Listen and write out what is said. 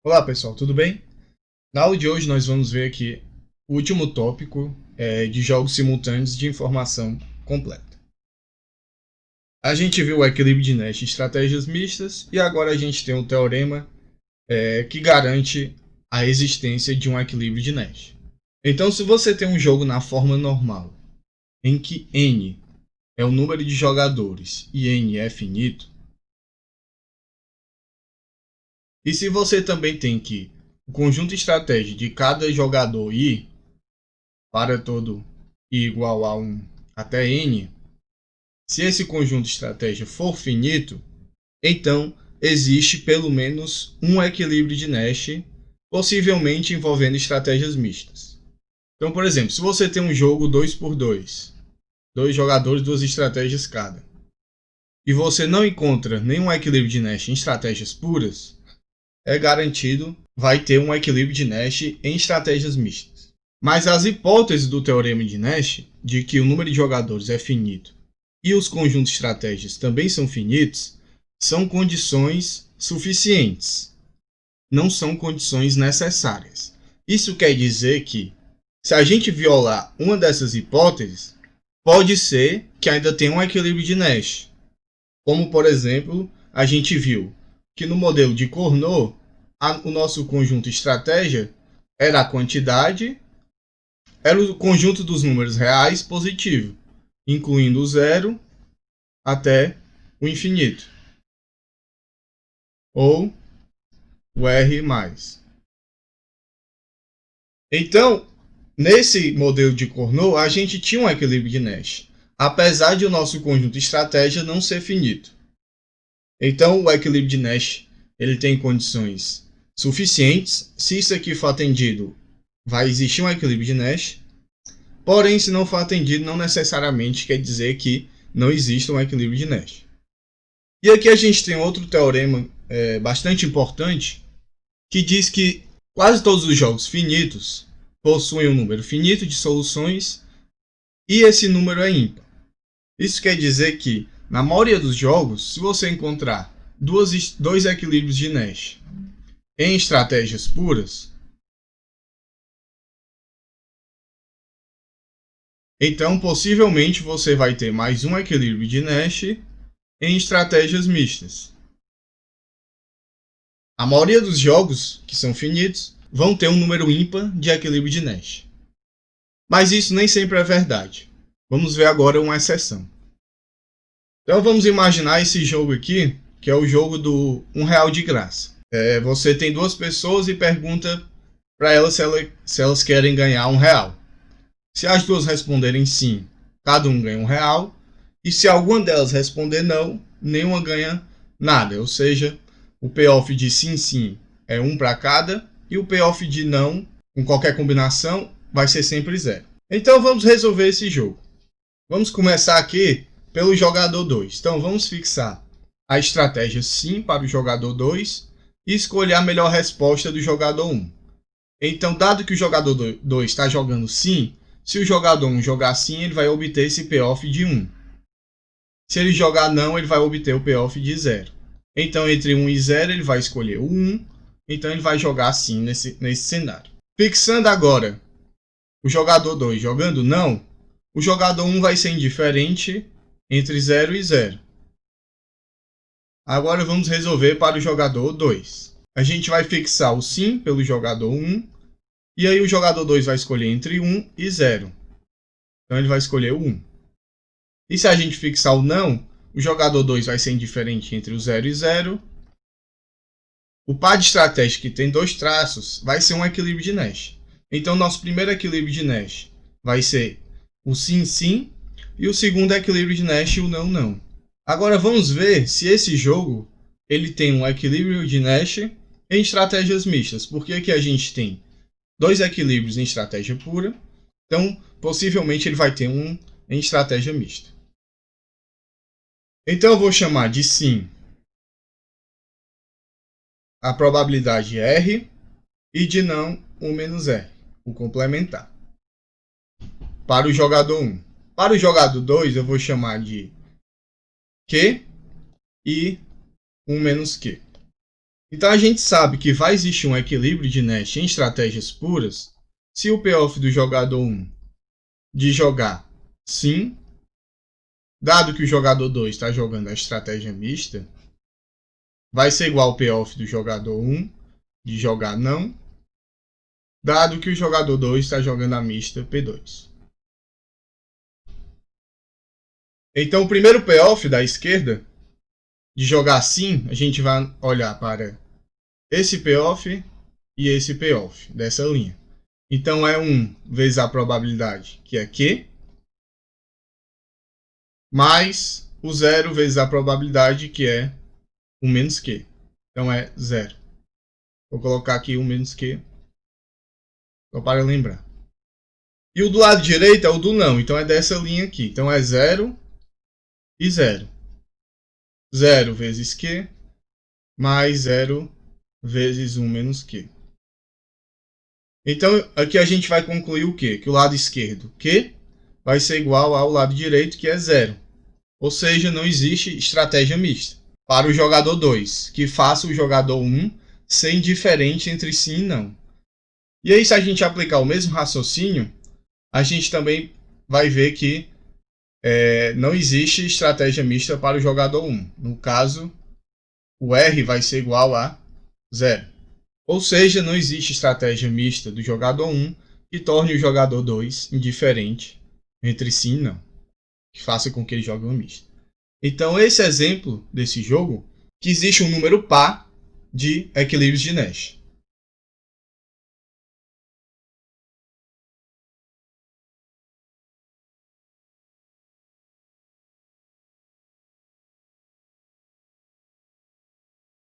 Olá pessoal, tudo bem? Na aula de hoje nós vamos ver aqui o último tópico de jogos simultâneos de informação completa. A gente viu o equilíbrio de Nash e estratégias mistas e agora a gente tem um teorema que garante a existência de um equilíbrio de Nash. Então, se você tem um jogo na forma normal, em que n é o número de jogadores e n é finito, e se você também tem que o conjunto de estratégia de cada jogador i para todo i igual a 1 até n, se esse conjunto de estratégia for finito, então existe pelo menos um equilíbrio de Nash, possivelmente envolvendo estratégias mistas. Então, por exemplo, se você tem um jogo 2x2, dois jogadores, duas estratégias cada, e você não encontra nenhum equilíbrio de Nash em estratégias puras, é garantido vai ter um equilíbrio de Nash em estratégias mistas. Mas as hipóteses do teorema de Nash, de que o número de jogadores é finito e os conjuntos de estratégias também são finitos, são condições suficientes, não são condições necessárias. Isso quer dizer que, se a gente violar uma dessas hipóteses, pode ser que ainda tenha um equilíbrio de Nash. Como, por exemplo, a gente viu que no modelo de Cournot, o nosso conjunto de estratégia era a quantidade, era o conjunto dos números reais positivo, incluindo o zero até o infinito, ou o R+. Então, nesse modelo de Cournot, a gente tinha um equilíbrio de Nash, apesar de o nosso conjunto de estratégia não ser finito. Então, o equilíbrio de Nash ele tem condições suficientes. Se isso aqui for atendido, vai existir um equilíbrio de Nash. Porém, se não for atendido, não necessariamente quer dizer que não exista um equilíbrio de Nash. E aqui a gente tem outro teorema bastante importante que diz que quase todos os jogos finitos possuem um número finito de soluções e esse número é ímpar. Isso quer dizer que, na maioria dos jogos, se você encontrar dois equilíbrios de Nash em estratégias puras, então possivelmente você vai ter mais um equilíbrio de Nash em estratégias mistas. A maioria dos jogos que são finitos vão ter um número ímpar de equilíbrio de Nash. Mas isso nem sempre é verdade. Vamos ver agora uma exceção. Então vamos imaginar esse jogo aqui, que é o jogo do R$1 de graça. Você tem duas pessoas e pergunta para elas se elas querem ganhar R$1. Se as duas responderem sim, cada um ganha R$1. E se alguma delas responder não, nenhuma ganha nada. Ou seja, o payoff de sim, sim é 1 para cada. E o payoff de não, com qualquer combinação, vai ser sempre 0. Então vamos resolver esse jogo. Vamos começar aqui pelo jogador 2. Então vamos fixar a estratégia sim para o jogador 2 e escolher a melhor resposta do jogador 1. Então, dado que o jogador 2 está jogando sim, se o jogador 1 jogar sim, ele vai obter esse payoff de 1. Se ele jogar não, ele vai obter o payoff de 0. Então, entre 1 e 0, ele vai escolher o 1. Então, ele vai jogar sim nesse cenário. Fixando agora o jogador 2 jogando não, o jogador 1 vai ser indiferente entre 0 e 0. Agora vamos resolver para o jogador 2. A gente vai fixar o sim pelo jogador 1. E aí o jogador 2 vai escolher entre 1 e 0. Então ele vai escolher o 1. E se a gente fixar o não, o jogador 2 vai ser indiferente entre o 0 e 0. O par de estratégia que tem dois traços vai ser um equilíbrio de Nash. Então nosso primeiro equilíbrio de Nash vai ser o sim, sim. E o segundo equilíbrio de Nash, o não, não. Agora vamos ver se esse jogo ele tem um equilíbrio de Nash em estratégias mistas. Porque aqui a gente tem dois equilíbrios em estratégia pura. Então, possivelmente ele vai ter um em estratégia mista. Então eu vou chamar de sim a probabilidade R e de não o menos R, o complementar. Para o jogador 1. Para o jogador 2 eu vou chamar de Q e 1 menos Q. Então a gente sabe que vai existir um equilíbrio de Nash em estratégias puras se o payoff do jogador 1 de jogar sim, dado que o jogador 2 está jogando a estratégia mista, vai ser igual ao payoff do jogador 1 de jogar não, dado que o jogador 2 está jogando a mista P2. Então o primeiro payoff da esquerda, de jogar sim, a gente vai olhar para esse payoff e esse payoff dessa linha. Então é 1 vezes a probabilidade, que é Q, mais o 0 vezes a probabilidade, que é 1 menos Q. Então é 0. Vou colocar aqui 1 menos Q, só para lembrar. E o do lado direito é o do não, então é dessa linha aqui. Então é 0 e 0. 0 vezes Q, mais 0 vezes 1 menos Q. Então aqui a gente vai concluir o quê? Que o lado esquerdo, Q, vai ser igual ao lado direito, que é 0. Ou seja, não existe estratégia mista para o jogador 2, que faça o jogador 1 ser indiferente entre sim e não. E aí, se a gente aplicar o mesmo raciocínio, a gente também vai ver que não existe estratégia mista para o jogador 1. No caso, o R vai ser igual a 0. Ou seja, não existe estratégia mista do jogador 1 que torne o jogador 2 indiferente entre sim e não, que faça com que ele jogue uma mista. Então, esse exemplo desse jogo, que existe um número par de equilíbrios de Nash.